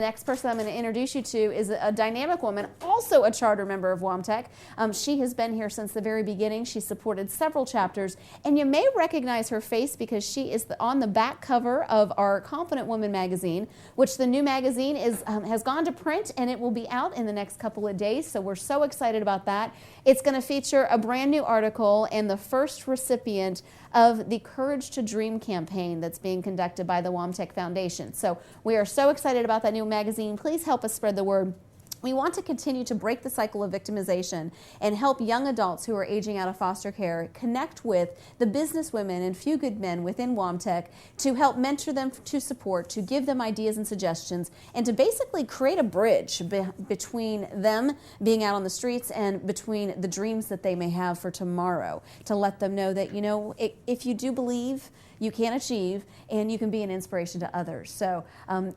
next person I'm going to introduce you to is a dynamic woman, also a charter member of WOMTEC. She has been here since the very beginning. She supported several chapters, and you may recognize her face because she is on the back cover of our Confident Woman magazine, which the new magazine has gone to print, and it will be out in the next couple of days, so we're so excited about that. It's going to feature a brand new article and the first recipient of the Courage to Dream campaign that's being conducted by the WOMTEC Foundation. So we are so excited about that new magazine. Please help us spread the word. We want to continue to break the cycle of victimization and help young adults who are aging out of foster care connect with the businesswomen and few good men within WOMTEC to help mentor them to support, to give them ideas and suggestions, and to basically create a bridge between them being out on the streets and between the dreams that they may have for tomorrow, to let them know that, you know, if you do believe, you can achieve, and you can be an inspiration to others. So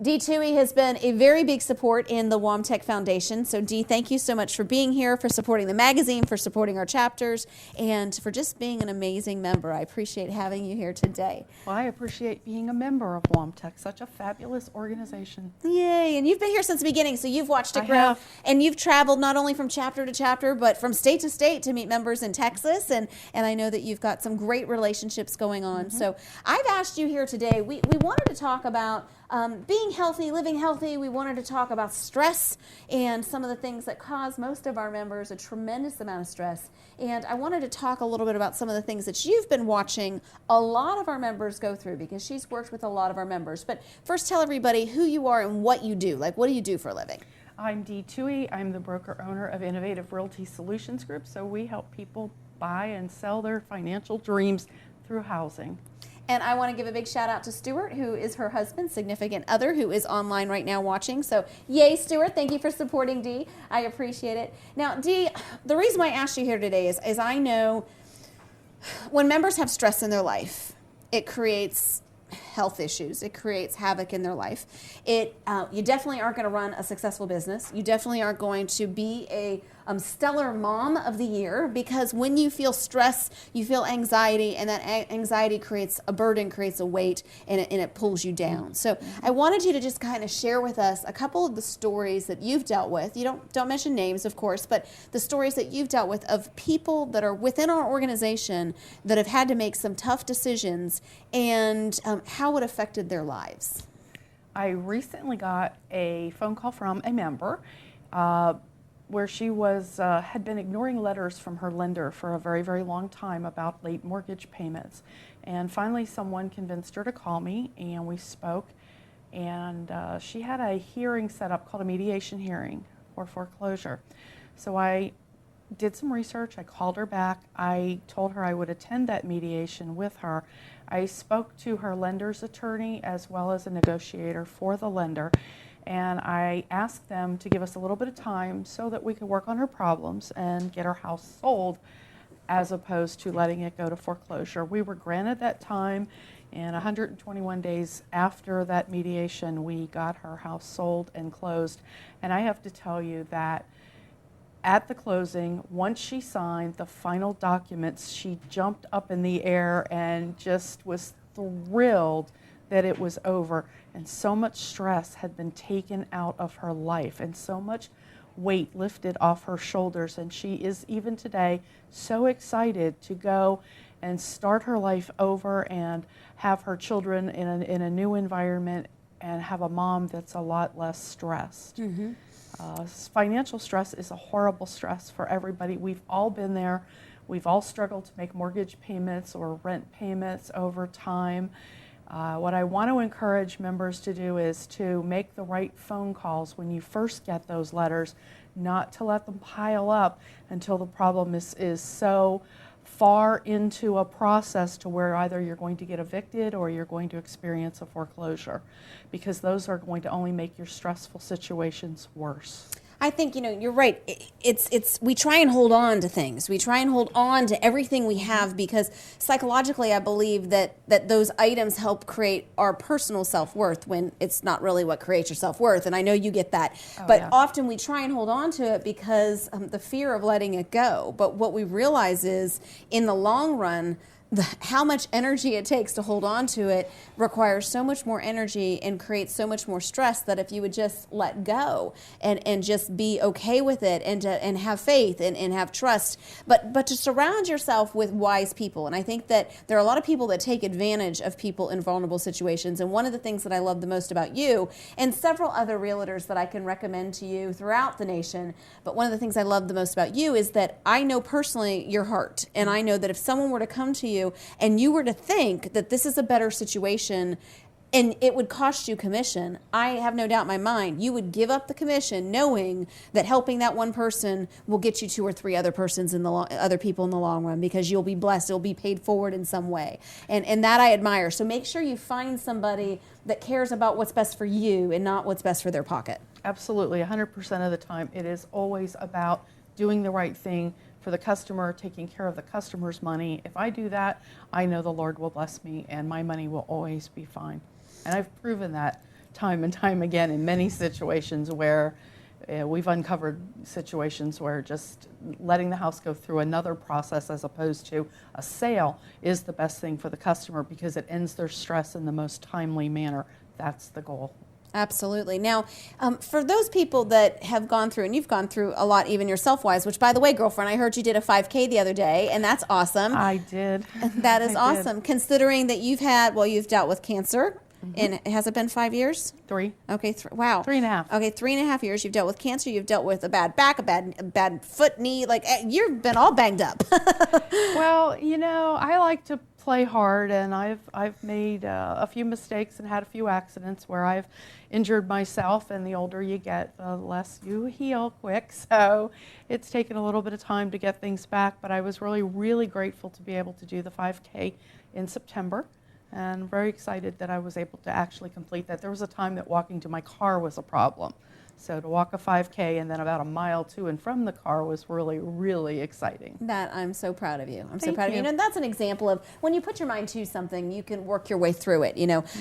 Dee Toohey has been a very big support in the WOMTEC Foundation. So Dee, thank you so much for being here, for supporting the magazine, for supporting our chapters, and for just being an amazing member. I appreciate having you here today. Well, I appreciate being a member of WOMTEC, such a fabulous organization. Yay, and you've been here since the beginning, so you've watched it grow. And you've traveled not only from chapter to chapter, but from state to state to meet members in Texas, and I know that you've got some great relationships going on. Mm-hmm. So I've asked you here today, we wanted to talk about being healthy, living healthy. We wanted to talk about stress and some of the things that cause most of our members a tremendous amount of stress. And I wanted to talk a little bit about some of the things that you've been watching a lot of our members go through, because she's worked with a lot of our members. But first, tell everybody who you are and what you do. Like, what do you do for a living? I'm Dee Toohey. I'm the broker owner of Innovative Realty Solutions Group. So we help people buy and sell their financial dreams through housing. And I want to give a big shout out to Stuart, who is her husband, significant other, who is online right now watching. So yay, Stuart. Thank you for supporting Dee. I appreciate it. Now, Dee, the reason why I asked you here today is I know when members have stress in their life, it creates health issues. It creates havoc in their life. You definitely aren't going to run a successful business. You definitely aren't going to be a stellar mom of the year, because when you feel stress, you feel anxiety, and that anxiety creates a burden, creates a weight, and it pulls you down. So I wanted you to just kind of share with us a couple of the stories that you've dealt with. You don't mention names, of course, but the stories that you've dealt with of people that are within our organization that have had to make some tough decisions, and how it affected their lives. I recently got a phone call from a member where she had been ignoring letters from her lender for a very, very long time about late mortgage payments. And finally someone convinced her to call me, and we spoke, and she had a hearing set up called a mediation hearing for foreclosure. So I did some research, I called her back, I told her I would attend that mediation with her. I spoke to her lender's attorney as well as a negotiator for the lender, and I asked them to give us a little bit of time so that we could work on her problems and get her house sold, as opposed to letting it go to foreclosure. We were granted that time, and 121 days after that mediation, we got her house sold and closed. And I have to tell you that at the closing, once she signed the final documents, she jumped up in the air and just was thrilled that it was over. And so much stress had been taken out of her life, and so much weight lifted off her shoulders. And she is, even today, so excited to go and start her life over and have her children in a new environment and have a mom that's a lot less stressed. Mm-hmm. Financial stress is a horrible stress for everybody. We've all been there. We've all struggled to make mortgage payments or rent payments over time. What I want to encourage members to do is to make the right phone calls when you first get those letters, not to let them pile up until the problem is so far into a process to where either you're going to get evicted or you're going to experience a foreclosure, because those are going to only make your stressful situations worse. I think, you're right. We try and hold on to things. We try and hold on to everything we have, because psychologically I believe that those items help create our personal self-worth, when it's not really what creates your self-worth. And I know you get that. But yeah, often we try and hold on to it because the fear of letting it go. But what we realize is, in the long run, how much energy it takes to hold on to it requires so much more energy and creates so much more stress, that if you would just let go and just be okay with it, and have faith and have trust, but to surround yourself with wise people. And I think that there are a lot of people that take advantage of people in vulnerable situations. And one of the things that I love the most about you and several other realtors that I can recommend to you throughout the nation, but one of the things I love the most about you is that I know personally your heart. And I know that if someone were to come to you and you were to think that this is a better situation and it would cost you commission, I have no doubt in my mind you would give up the commission knowing that helping that one person will get you 2 or 3 other persons other people in the long run, because you'll be blessed, it'll be paid forward in some way. And that I admire. So make sure you find somebody that cares about what's best for you and not what's best for their pocket. Absolutely, 100% of the time. It is always about doing the right thing for the customer, taking care of the customer's money. If I do that, I know the Lord will bless me and my money will always be fine. And I've proven that time and time again in many situations where we've uncovered situations where just letting the house go through another process as opposed to a sale is the best thing for the customer, because it ends their stress in the most timely manner. That's the goal. Absolutely. Now, for those people that have gone through, and you've gone through a lot even yourself-wise, which, by the way, girlfriend, I heard you did a 5K the other day, and that's awesome. I did. That is I awesome, did. Considering that you've dealt with cancer. And has it been 5 years? 3. Okay, wow. 3.5. Okay, 3.5 years. You've dealt with cancer. You've dealt with a bad back, a bad foot, knee. Like, you've been all banged up. Well, I like to play hard, and I've made a few mistakes and had a few accidents where I've injured myself. And the older you get, the less you heal quick. So it's taken a little bit of time to get things back. But I was really, really grateful to be able to do the 5K in September. And very excited that I was able to actually complete that. There was a time that walking to my car was a problem. So to walk a 5K and then about a mile to and from the car was really, really exciting. That I'm so proud of you. I'm so Thank proud of you. you. And that's an example of when you put your mind to something, you can work your way through it.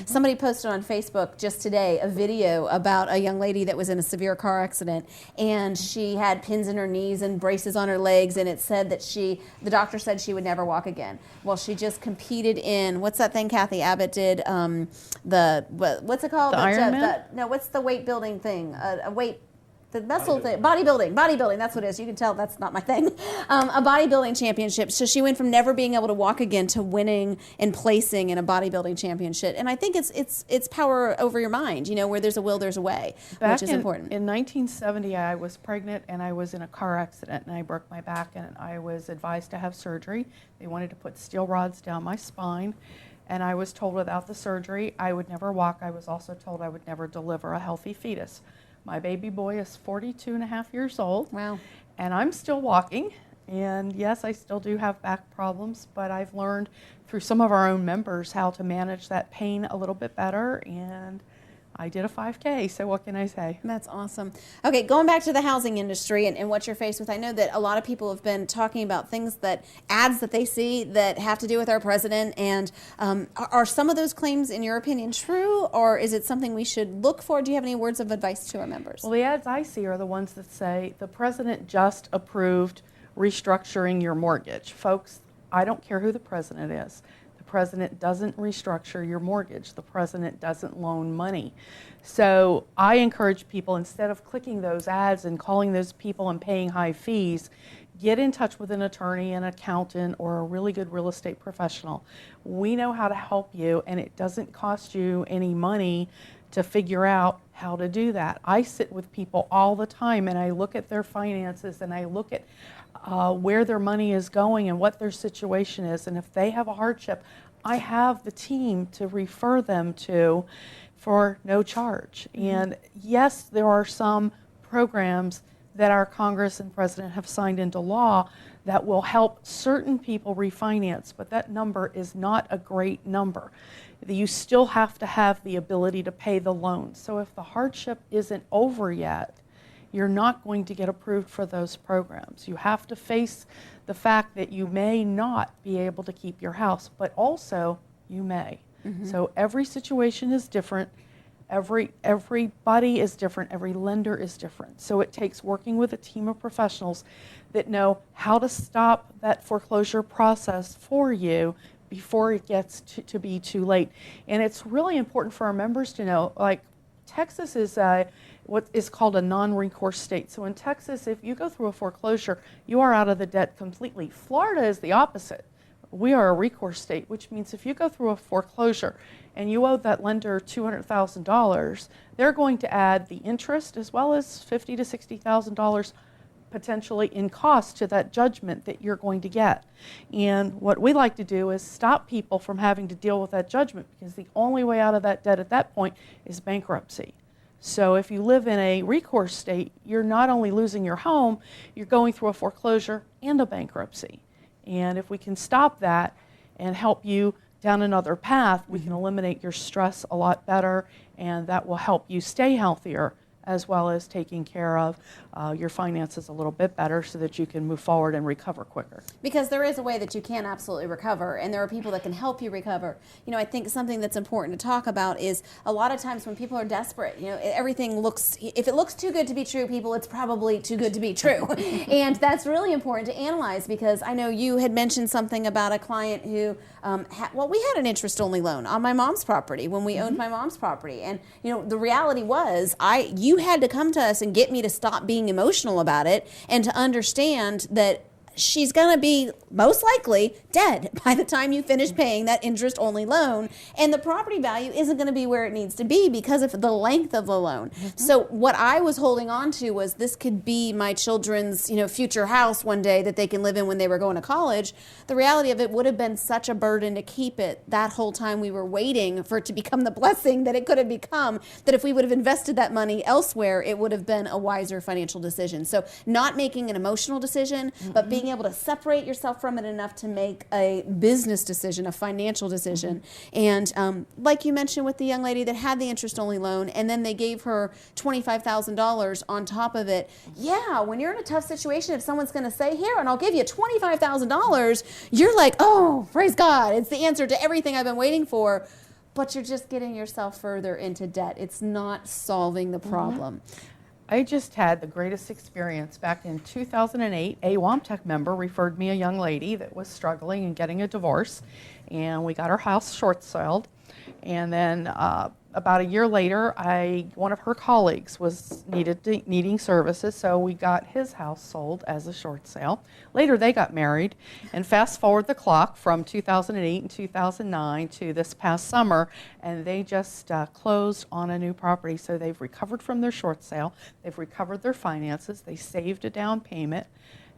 Somebody posted on Facebook just today a video about a young lady that was in a severe car accident, and she had pins in her knees and braces on her legs, and it said that the doctor said she would never walk again. Well, she just competed in, what's that thing Kathy Abbott did? What's it called? The Ironman? No, what's the weight building thing? The muscle thing, bodybuilding, that's what it is. You can tell that's not my thing. A bodybuilding championship. So she went from never being able to walk again to winning and placing in a bodybuilding championship. And I think it's power over your mind, where there's a will, there's a way, which is important. In 1970, I was pregnant and I was in a car accident and I broke my back and I was advised to have surgery. They wanted to put steel rods down my spine. And I was told without the surgery, I would never walk. I was also told I would never deliver a healthy fetus. My baby boy is 42 and a half years old. Wow. And I'm still walking. And yes, I still do have back problems, but I've learned through some of our own members how to manage that pain a little bit better. And I did a 5K, so what can I say? That's awesome. Okay, going back to the housing industry and what you're faced with, I know that a lot of people have been talking about ads that they see that have to do with our president, and are some of those claims, in your opinion, true, or is it something we should look for? Do you have any words of advice to our members? Well, the ads I see are the ones that say, the president just approved restructuring your mortgage. Folks, I don't care who the president is. The president doesn't restructure your mortgage. The president doesn't loan money. So I encourage people, instead of clicking those ads and calling those people and paying high fees, get in touch with an attorney, an accountant, or a really good real estate professional. We know how to help you, and it doesn't cost you any money to figure out how to do that. I sit with people all the time and I look at their finances and I look at where their money is going and what their situation is. And if they have a hardship, I have the team to refer them to for no charge. Mm-hmm. And yes, there are some programs that our Congress and President have signed into law that will help certain people refinance, but that number is not a great number. You still have to have the ability to pay the loan. So if the hardship isn't over yet, you're not going to get approved for those programs. You have to face the fact that you may not be able to keep your house, but also you may. Mm-hmm. So every situation is different. Everybody is different. Every lender is different. So it takes working with a team of professionals that know how to stop that foreclosure process for you before it gets to be too late. And it's really important for our members to know, like, Texas is what is called a non-recourse state. So in Texas, if you go through a foreclosure, you are out of the debt completely. Florida is the opposite. We are a recourse state, which means if you go through a foreclosure and you owe that lender $200,000, they're going to add the interest as well as $50,000 to $60,000 potentially in cost to that judgment that you're going to get. And what we like to do is stop people from having to deal with that judgment, because the only way out of that debt at that point is bankruptcy. So if you live in a recourse state, you're not only losing your home, you're going through a foreclosure and a bankruptcy. And if we can stop that and help you down another path, we can eliminate your stress a lot better, and that will help you stay healthier, as well as taking care of your finances a little bit better so that you can move forward and recover quicker. Because there is a way that you can absolutely recover, and there are people that can help you recover. You know, I think something that's important to talk about is a lot of times when people are desperate, you know, everything looks, if it looks too good to be true, people, it's probably too good to be true. And that's really important to analyze, because I know you had mentioned something about a client who, we had an interest-only loan on my mom's property when we owned my mom's property. And, you know, the reality was you had to come to us and get me to stop being emotional about it and to understand that she's going to be most likely dead by the time you finish paying that interest-only loan, and the property value isn't going to be where it needs to be because of the length of the loan. So what I was holding on to was, this could be my children's, you know, future house one day that they can live in when they were going to college. The reality of it would have been such a burden to keep it that whole time we were waiting for it to become the blessing that it could have become, that if we would have invested that money elsewhere, it would have been a wiser financial decision. So not making an emotional decision, but being able to separate yourself from it enough to make a business decision, a financial decision. And like you mentioned with the young lady that had the interest-only loan, and then they gave her $25,000 on top of it. Yeah, when you're in a tough situation, if someone's going to say, here, and I'll give you $25,000, you're like, oh, praise God, it's the answer to everything I've been waiting for. But you're just getting yourself further into debt. It's not solving the problem. I just had the greatest experience. Back in 2008, a WOMTech member referred me a young lady that was struggling and getting a divorce, and we got her house short-sold. And then about a year later, one of her colleagues was needing services, so we got his house sold as a short sale. Later, they got married, and fast forward the clock from 2008 and 2009 to this past summer, and they just closed on a new property. So they've recovered from their short sale, they've recovered their finances, they saved a down payment,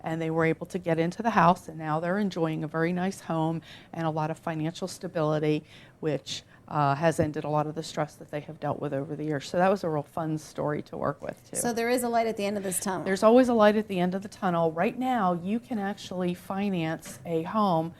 and they were able to get into the house, and now they're enjoying a very nice home and a lot of financial stability, which has ended a lot of the stress that they have dealt with over the years. So that was a real fun story to work with, too. So there is a light at the end of this tunnel. There's always a light at the end of the tunnel. Right now, you can actually finance a home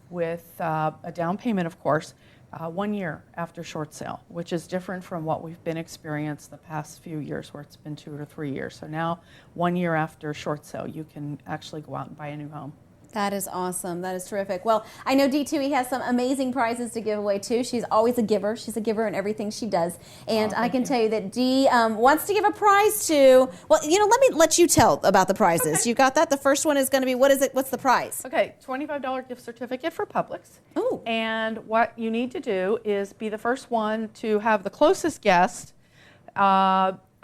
with a down payment, of course, 1 year after short sale, which is different from what we've been experienced the past few years, where it's been 2 to 3 years. So now, 1 year after short sale, you can actually go out and buy a new home. That is awesome. That is terrific. Well, I know D2E has some amazing prizes to give away too. She's always a giver. She's a giver in everything she does. And I can tell you that Dee wants to give a prize to, well, you know, let you tell about the prizes. Okay. You got that? The first one is going to be, what is it? What's the prize? Okay, $25 gift certificate for Publix. Ooh. And what you need to do is be the first one to have the closest guest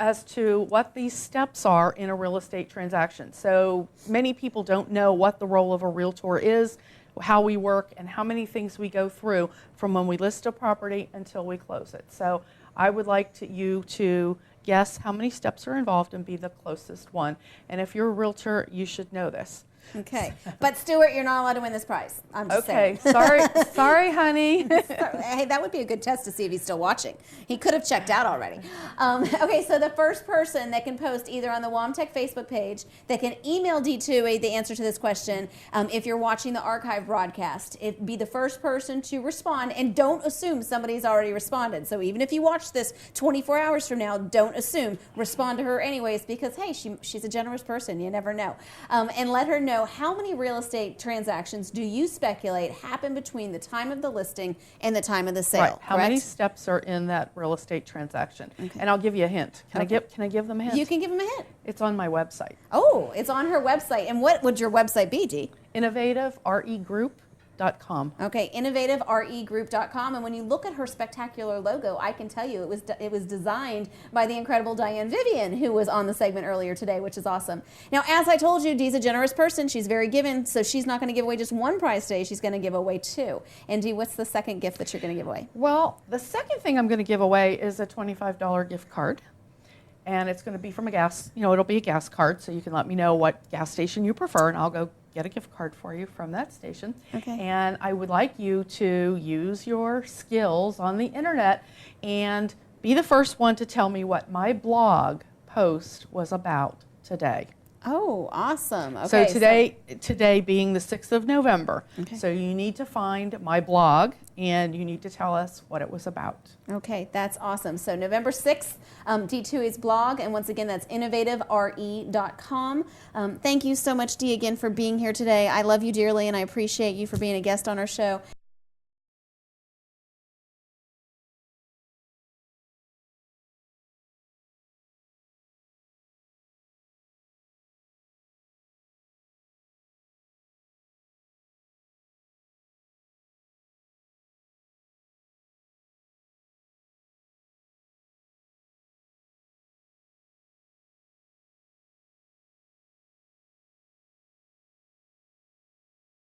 as to what these steps are in a real estate transaction. So many people don't know what the role of a realtor is, how we work, and how many things we go through from when we list a property until we close it. So I would like you to guess how many steps are involved and be the closest one. And if you're a realtor, you should know this. Okay. But Stuart, you're not allowed to win this prize. I'm just saying. Sorry, honey. Hey, that would be a good test to see if he's still watching. He could have checked out already. Okay, so the first person that can post either on the WOMTech Facebook page, that can email D2E the answer to this question, if you're watching the archive broadcast, be the first person to respond, and don't assume somebody's already responded. So even if you watch this 24 hours from now, don't assume. Respond to her anyways, because, hey, she's a generous person. You never know. And let her know, how many real estate transactions do you speculate happen between the time of the listing and the time of the sale? Right. How many steps are in that real estate transaction? Okay. And I'll give you a hint. Can I give them a hint? You can give them a hint. It's on my website. Oh, it's on her website. And what would your website be, Dee? InnovativeREgroup.com. innovativegroup.com. Okay, innovativregroup.com. And when you look at her spectacular logo, I can tell you it was designed by the incredible Diane Vivian, who was on the segment earlier today, which is awesome. Now, as I told you, Dee's a generous person. She's very given, so she's not going to give away just one prize today. She's going to give away two. And Dee, what's the second gift that you're going to give away? Well, the second thing I'm going to give away is a $25 gift card. And it's going to be from a gas, it'll be a gas card, so you can let me know what gas station you prefer, and I'll go get a gift card for you from that station. Okay. And I would like you to use your skills on the internet and be the first one to tell me what my blog post was about today. Oh, awesome. Okay, So today being the 6th of November, Okay. so you need to find my blog and you need to tell us what it was about. Okay, that's awesome. So November 6th, D2E's blog, and once again, that's innovativere.com. Thank you so much, Dee, again for being here today. I love you dearly, and I appreciate you for being a guest on our show.